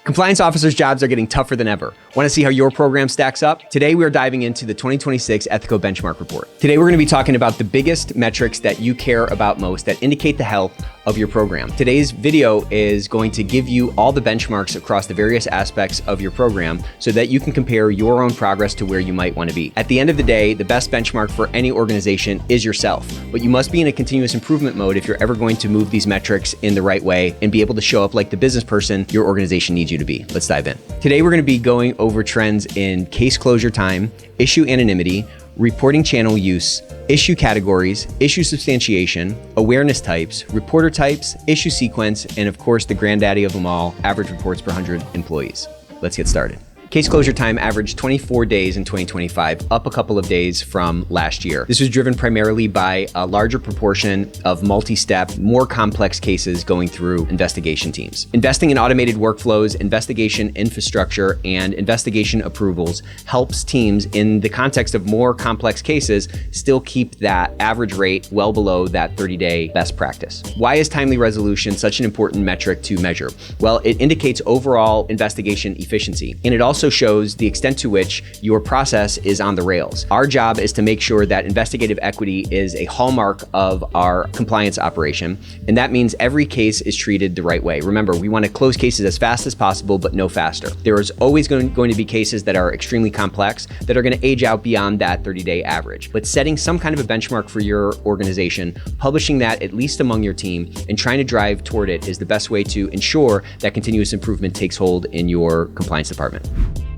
Compliance officers' jobs are getting tougher than ever. Want to see how your program stacks up? Today, we are diving into the 2026 Ethico Benchmark Report. Today, we're going to be talking about the biggest metrics that you care about most that indicate the health of your program. Today's video is going to give you all the benchmarks across the various aspects of your program so that you can compare your own progress to where you might want to be. At the end of the day, the best benchmark for any organization is yourself, but you must be in a continuous improvement mode if you're ever going to move these metrics in the right way and be able to show up like the business person your organization needs you to be. Let's dive in. Today, we're going to be going over trends in case closure time, issue anonymity, reporting channel use, issue categories, issue substantiation, awareness types, reporter types, issue sequence, and of course, the granddaddy of them all, average reports per 100 employees. Let's get started. Case closure time averaged 24 days in 2025, up a couple of days from last year. This was driven primarily by a larger proportion of multi-step, more complex cases going through investigation teams. Investing in automated workflows, investigation infrastructure, and investigation approvals helps teams in the context of more complex cases still keep that average rate well below that 30-day best practice. Why is timely resolution such an important metric to measure? Well, it indicates overall investigation efficiency, and it also shows the extent to which your process is on the rails. Our job is to make sure that investigative equity is a hallmark of our compliance operation, and that means every case is treated the right way. Remember, we want to close cases as fast as possible, but no faster. There is always going to be cases that are extremely complex that are going to age out beyond that 30-day average. But setting some kind of a benchmark for your organization, publishing that at least among your team, and trying to drive toward it is the best way to ensure that continuous improvement takes hold in your compliance department.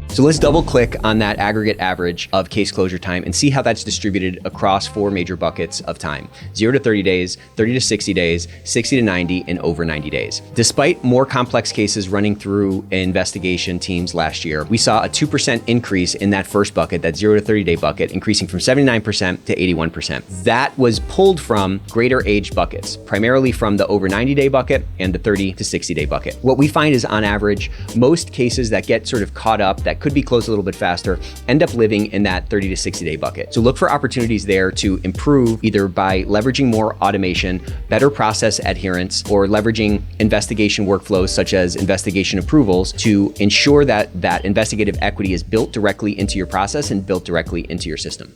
So let's double click on that aggregate average of case closure time and see how that's distributed across four major buckets of time: 0 to 30 days, 30 to 60 days, 60 to 90, and over 90 days. Despite more complex cases running through investigation teams last year, we saw a 2% increase in that first bucket, that 0 to 30 day bucket, increasing from 79% to 81%. That was pulled from greater age buckets, primarily from the over 90 day bucket and the 30 to 60 day bucket. What we find is, on average, most cases that get sort of caught up, that could be closed a little bit faster, end up living in that 30 to 60 day bucket. So look for opportunities there to improve, either by leveraging more automation, better process adherence, or leveraging investigation workflows such as investigation approvals to ensure that that investigative equity is built directly into your process and built directly into your system.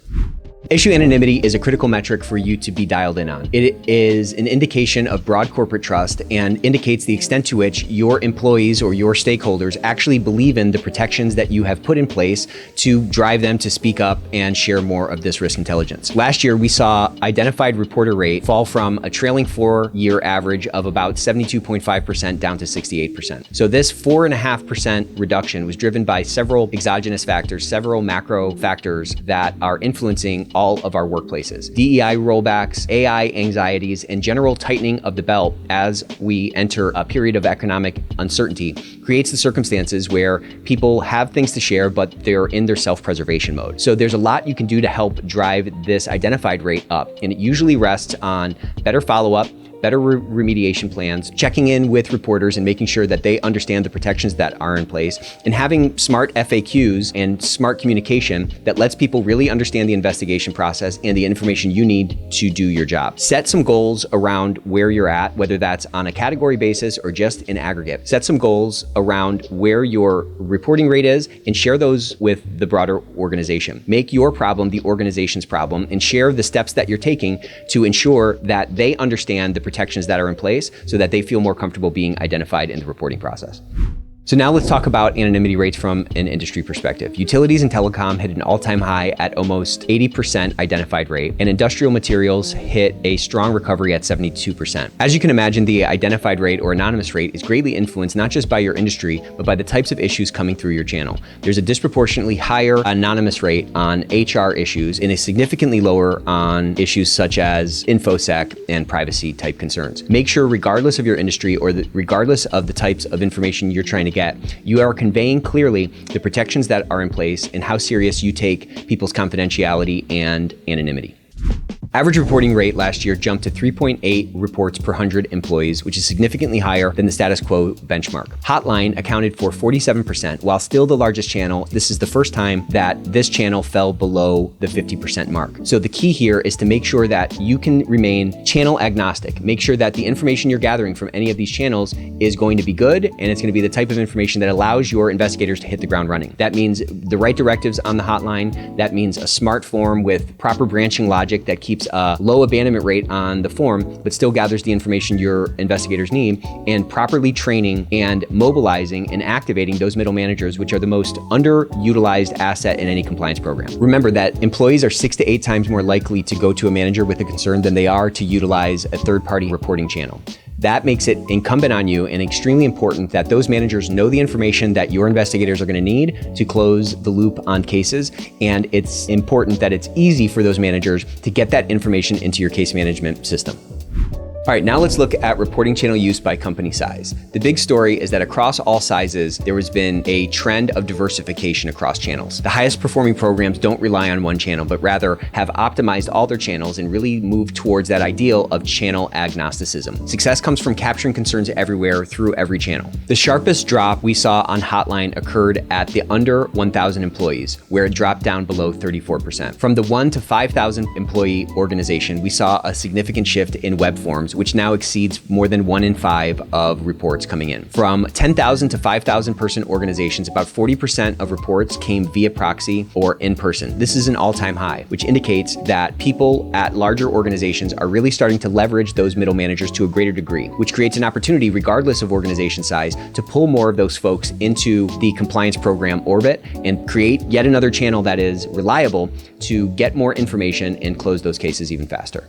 Issue anonymity is a critical metric for you to be dialed in on. It is an indication of broad corporate trust and indicates the extent to which your employees or your stakeholders actually believe in the protections that you have put in place to drive them to speak up and share more of this risk intelligence. Last year, we saw identified reporter rate fall from a trailing 4-year average of about 72.5% down to 68%. So this 4.5% reduction was driven by several exogenous factors, several macro factors that are influencing all of our workplaces. DEI rollbacks, AI anxieties, and general tightening of the belt as we enter a period of economic uncertainty creates the circumstances where people have things to share, but they're in their self-preservation mode. So there's a lot you can do to help drive this identified rate up, and it usually rests on better follow-up, better remediation plans, checking in with reporters and making sure that they understand the protections that are in place, and having smart FAQs and smart communication that lets people really understand the investigation process and the information you need to do your job. Set some goals around where you're at, whether that's on a category basis or just in aggregate. Set some goals around where your reporting rate is and share those with the broader organization. Make your problem the organization's problem and share the steps that you're taking to ensure that they understand the protections that are in place so that they feel more comfortable being identified in the reporting process. So now let's talk about anonymity rates from an industry perspective. Utilities and telecom hit an all-time high at almost 80% identified rate, and industrial materials hit a strong recovery at 72%. As you can imagine, the identified rate or anonymous rate is greatly influenced not just by your industry, but by the types of issues coming through your channel. There's a disproportionately higher anonymous rate on HR issues and a significantly lower on issues such as InfoSec and privacy type concerns. Make sure, regardless of your industry or regardless of the types of information you're trying to get, you are conveying clearly the protections that are in place and how serious you take people's confidentiality and anonymity. Average reporting rate last year jumped to 3.8 reports per 100 employees, which is significantly higher than the status quo benchmark. Hotline accounted for 47%. While still the largest channel, this is the first time that this channel fell below the 50% mark. So the key here is to make sure that you can remain channel agnostic. Make sure that the information you're gathering from any of these channels is going to be good, and it's going to be the type of information that allows your investigators to hit the ground running. That means the right directives on the hotline. That means a smart form with proper branching logic that keeps a low abandonment rate on the form, but still gathers the information your investigators need, and properly training and mobilizing and activating those middle managers, which are the most underutilized asset in any compliance program. Remember that employees are 6 to 8 times more likely to go to a manager with a concern than they are to utilize a third-party reporting channel. That makes it incumbent on you and extremely important that those managers know the information that your investigators are going to need to close the loop on cases. And it's important that it's easy for those managers to get that information into your case management system. All right, now let's look at reporting channel use by company size. The big story is that across all sizes, there has been a trend of diversification across channels. The highest performing programs don't rely on one channel, but rather have optimized all their channels and really moved towards that ideal of channel agnosticism. Success comes from capturing concerns everywhere through every channel. The sharpest drop we saw on Hotline occurred at the under 1,000 employees, where it dropped down below 34%. From the 1 to 5,000 employee organization, we saw a significant shift in web forms, which now exceeds more than 1 in 5 of reports coming in. From 10,000 to 5,000 person organizations, about 40% of reports came via proxy or in person. This is an all-time high, which indicates that people at larger organizations are really starting to leverage those middle managers to a greater degree, which creates an opportunity, regardless of organization size, to pull more of those folks into the compliance program orbit and create yet another channel that is reliable to get more information and close those cases even faster.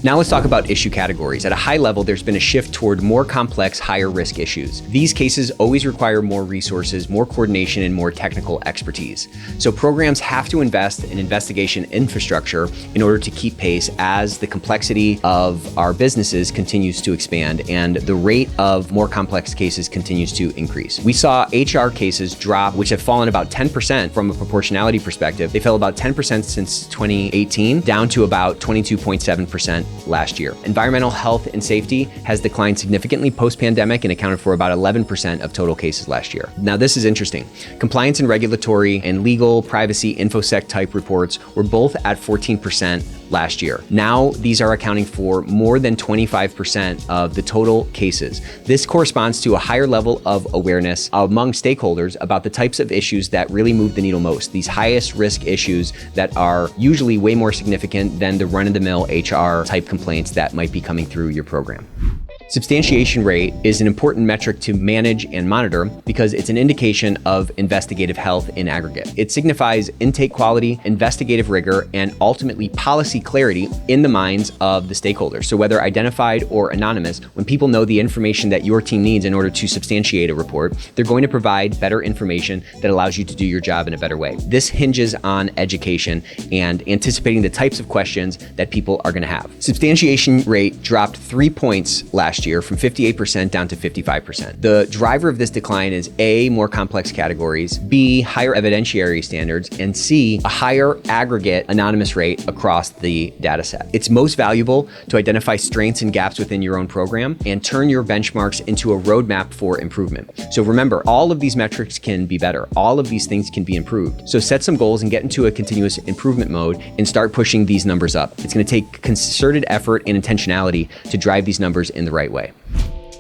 Now let's talk about issue categories. At a high level, there's been a shift toward more complex, higher risk issues. These cases always require more resources, more coordination, and more technical expertise. So programs have to invest in investigation infrastructure in order to keep pace as the complexity of our businesses continues to expand and the rate of more complex cases continues to increase. We saw HR cases drop, which have fallen about 10% from a proportionality perspective. They fell about 10% since 2018, down to about 22.7% last year. Environmental health and safety has declined significantly post-pandemic and accounted for about 11% of total cases last year. Now, this is interesting. Compliance and regulatory and legal, privacy, InfoSec type reports were both at 14% last year. Now, these are accounting for more than 25% of the total cases. This corresponds to a higher level of awareness among stakeholders about the types of issues that really move the needle most, these highest risk issues that are usually way more significant than the run-of-the-mill HR type complaints that might be coming through your program. Substantiation rate is an important metric to manage and monitor because it's an indication of investigative health in aggregate. It signifies intake quality, investigative rigor, and ultimately policy clarity in the minds of the stakeholders. So whether identified or anonymous, when people know the information that your team needs in order to substantiate a report, they're going to provide better information that allows you to do your job in a better way. This hinges on education and anticipating the types of questions that people are going to have. Substantiation rate dropped 3 points last year from 58% down to 55%. The driver of this decline is A, more complex categories, B, higher evidentiary standards, and C, a higher aggregate anonymous rate across the data set. It's most valuable to identify strengths and gaps within your own program and turn your benchmarks into a roadmap for improvement. So remember, all of these metrics can be better. All of these things can be improved. So set some goals and get into a continuous improvement mode and start pushing these numbers up. It's going to take concerted effort and intentionality to drive these numbers in the right way.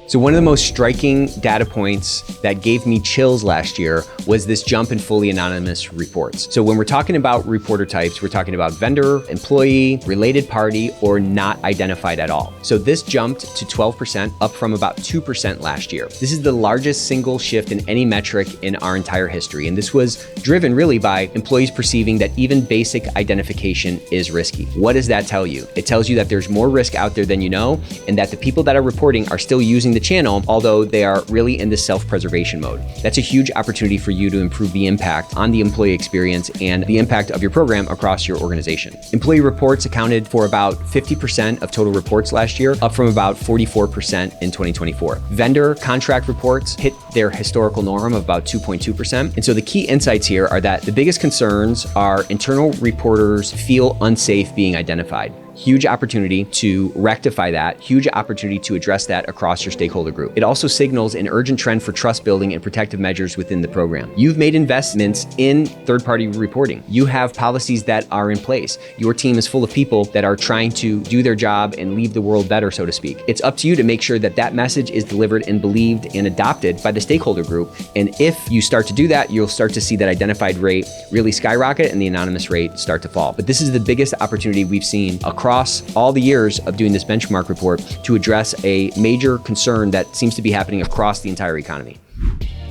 So one of the most striking data points that gave me chills last year was this jump in fully anonymous reports. So when we're talking about reporter types, we're talking about vendor, employee, related party, or not identified at all. So this jumped to 12%, up from about 2% last year. This is the largest single shift in any metric in our entire history. And this was driven really by employees perceiving that even basic identification is risky. What does that tell you? It tells you that there's more risk out there than you know, and that the people that are reporting are still using the channel, although they are really in this self-preservation mode. That's a huge opportunity for you to improve the impact on the employee experience and the impact of your program across your organization. Employee reports accounted for about 50% of total reports last year, up from about 44% in 2024. Vendor contract reports hit their historical norm of about 2.2%. And so the key insights here are that the biggest concerns are internal reporters feel unsafe being identified. Huge opportunity to rectify that, huge opportunity to address that across your stakeholder group. It also signals an urgent trend for trust building and protective measures within the program. You've made investments in third-party reporting. You have policies that are in place. Your team is full of people that are trying to do their job and leave the world better, so to speak. It's up to you to make sure that that message is delivered and believed and adopted by the stakeholder group. And if you start to do that, you'll start to see that identified rate really skyrocket and the anonymous rate start to fall. But this is the biggest opportunity we've seen across all the years of doing this benchmark report to address a major concern that seems to be happening across the entire economy.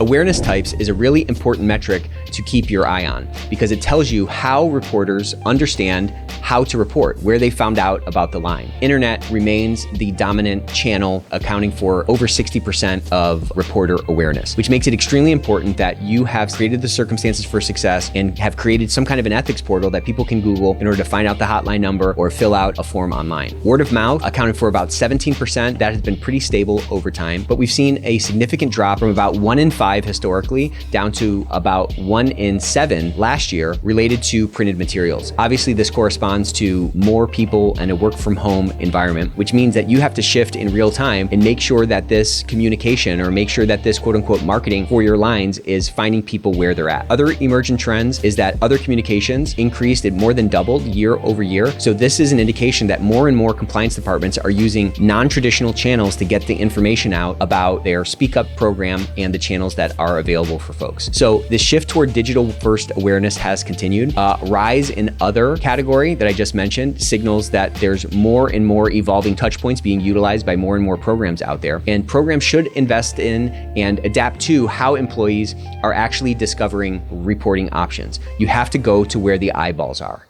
Awareness types is a really important metric to keep your eye on because it tells you how reporters understand how to report, where they found out about the line. Internet remains the dominant channel, accounting for over 60% of reporter awareness, which makes it extremely important that you have created the circumstances for success and have created some kind of an ethics portal that people can Google in order to find out the hotline number or fill out a form online. Word of mouth accounted for about 17%. That has been pretty stable over time, but we've seen a significant drop from about 1 in 5 historically down to about 1 in 7 last year related to printed materials. Obviously, this corresponds to more people and a work from home environment, which means that you have to shift in real time and make sure that this communication or make sure that this quote unquote marketing for your lines is finding people where they're at. Other emergent trends is that other communications increased, it more than doubled year over year. So this is an indication that more and more compliance departments are using non-traditional channels to get the information out about their Speak Up program and the channels that are available for folks. So this shift toward digital first awareness has continued. Rise in other category that I just mentioned signals that there's more and more evolving touch points being utilized by more and more programs out there. And programs should invest in and adapt to how employees are actually discovering reporting options. You have to go to where the eyeballs are.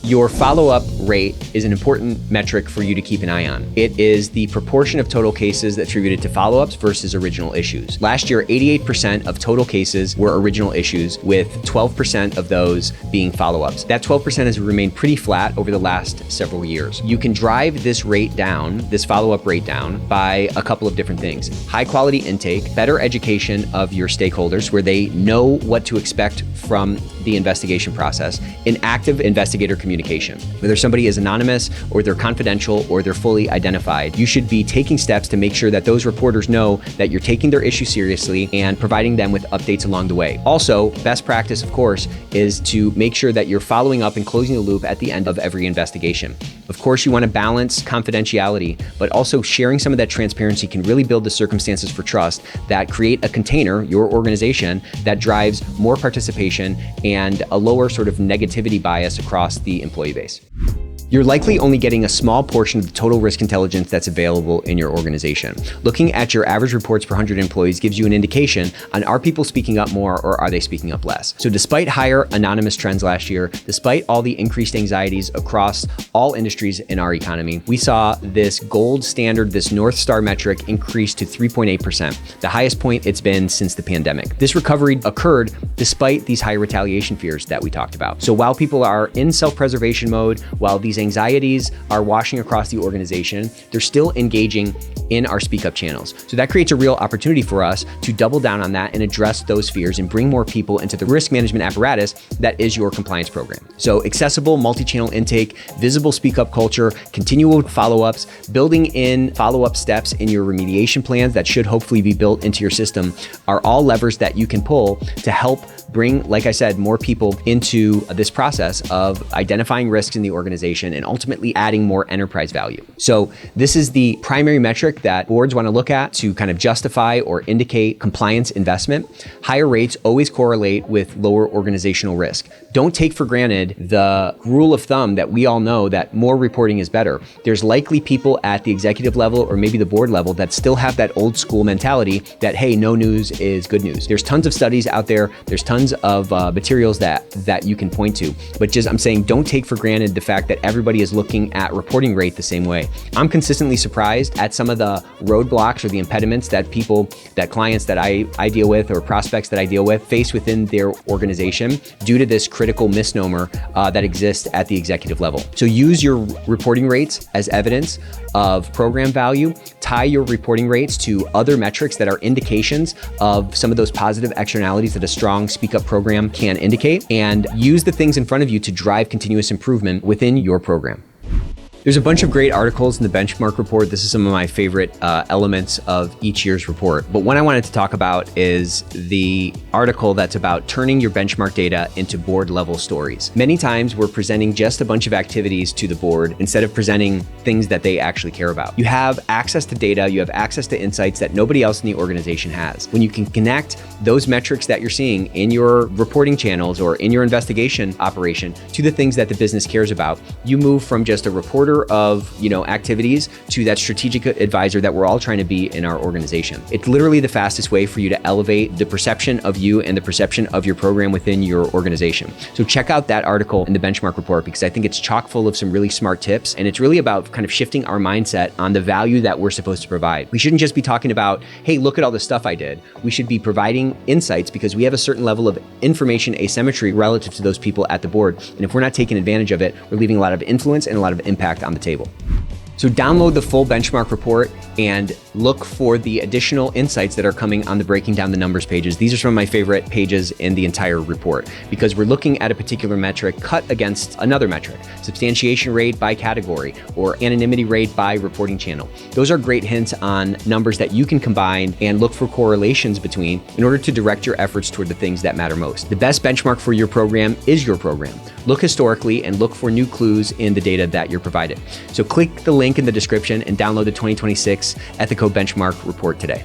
Your follow-up rate is an important metric for you to keep an eye on. It is the proportion of total cases attributed to follow-ups versus original issues. Last year, 88% of total cases were original issues, with 12% of those being follow-ups. That 12% has remained pretty flat over the last several years. You can drive this rate down, this follow-up rate down, by a couple of different things. High-quality intake, better education of your stakeholders where they know what to expect from the investigation process, and active investigator communication. Whether somebody is anonymous or they're confidential or they're fully identified, you should be taking steps to make sure that those reporters know that you're taking their issue seriously and providing them with updates along the way. Also, best practice, of course, is to make sure that you're following up and closing the loop at the end of every investigation. Of course, you want to balance confidentiality, but also sharing some of that transparency can really build the circumstances for trust that create a container, your organization, that drives more participation and a lower sort of negativity bias across the employee base. You're likely only getting a small portion of the total risk intelligence that's available in your organization. Looking at your average reports per 100 employees gives you an indication on, are people speaking up more or are they speaking up less? So despite higher anonymous trends last year, despite all the increased anxieties across all industries in our economy, we saw this gold standard, this North Star metric increase to 3.8%, the highest point it's been since the pandemic. This recovery occurred despite these high retaliation fears that we talked about. So while people are in self-preservation mode, while these anxieties are washing across the organization, they're still engaging in our Speak Up channels. So that creates a real opportunity for us to double down on that and address those fears and bring more people into the risk management apparatus that is your compliance program. So accessible multi-channel intake, visible Speak Up culture, continual follow-ups, building in follow-up steps in your remediation plans that should hopefully be built into your system are all levers that you can pull to help bring, like I said, more people into this process of identifying risks in the organization and ultimately adding more enterprise value. So this is the primary metric that boards want to look at to kind of justify or indicate compliance investment. Higher rates always correlate with lower organizational risk. Don't take for granted the rule of thumb that we all know that more reporting is better. There's likely people at the executive level or maybe the board level that still have that old school mentality that, hey, no news is good news. There's tons of studies out there. There's tons of materials that you can point to. But just, I'm saying, don't take for granted the fact that everybody is looking at reporting rate the same way. I'm consistently surprised at some of the roadblocks or the impediments that clients that I deal with or prospects that I deal with face within their organization due to this critical misnomer that exists at the executive level. So use your reporting rates as evidence of program value. Tie your reporting rates to other metrics that are indications of some of those positive externalities that a strong Speak Up program can indicate, and use the things in front of you to drive continuous improvement within your program. There's a bunch of great articles in the benchmark report. This is some of my favorite elements of each year's report. But one I wanted to talk about is the article that's about turning your benchmark data into board level stories. Many times we're presenting just a bunch of activities to the board instead of presenting things that they actually care about. You have access to data, you have access to insights that nobody else in the organization has. When you can connect those metrics that you're seeing in your reporting channels or in your investigation operation to the things that the business cares about, you move from just a reporter of activities to that strategic advisor that we're all trying to be in our organization. It's literally the fastest way for you to elevate the perception of you and the perception of your program within your organization. So check out that article in the benchmark report, because I think it's chock full of some really smart tips, and it's really about kind of shifting our mindset on the value that we're supposed to provide. We shouldn't just be talking about, hey, look at all the stuff I did. We should be providing insights because we have a certain level of information asymmetry relative to those people at the board. And if we're not taking advantage of it, we're leaving a lot of influence and a lot of impact on the table. So download the full benchmark report and look for the additional insights that are coming on the breaking down the numbers pages. These are some of my favorite pages in the entire report because we're looking at a particular metric cut against another metric, substantiation rate by category or anonymity rate by reporting channel. Those are great hints on numbers that you can combine and look for correlations between in order to direct your efforts toward the things that matter most. The best benchmark for your program is your program. Look historically and look for new clues in the data that you're provided. So click the link in the description and download the 2026 Ethico Benchmark report today.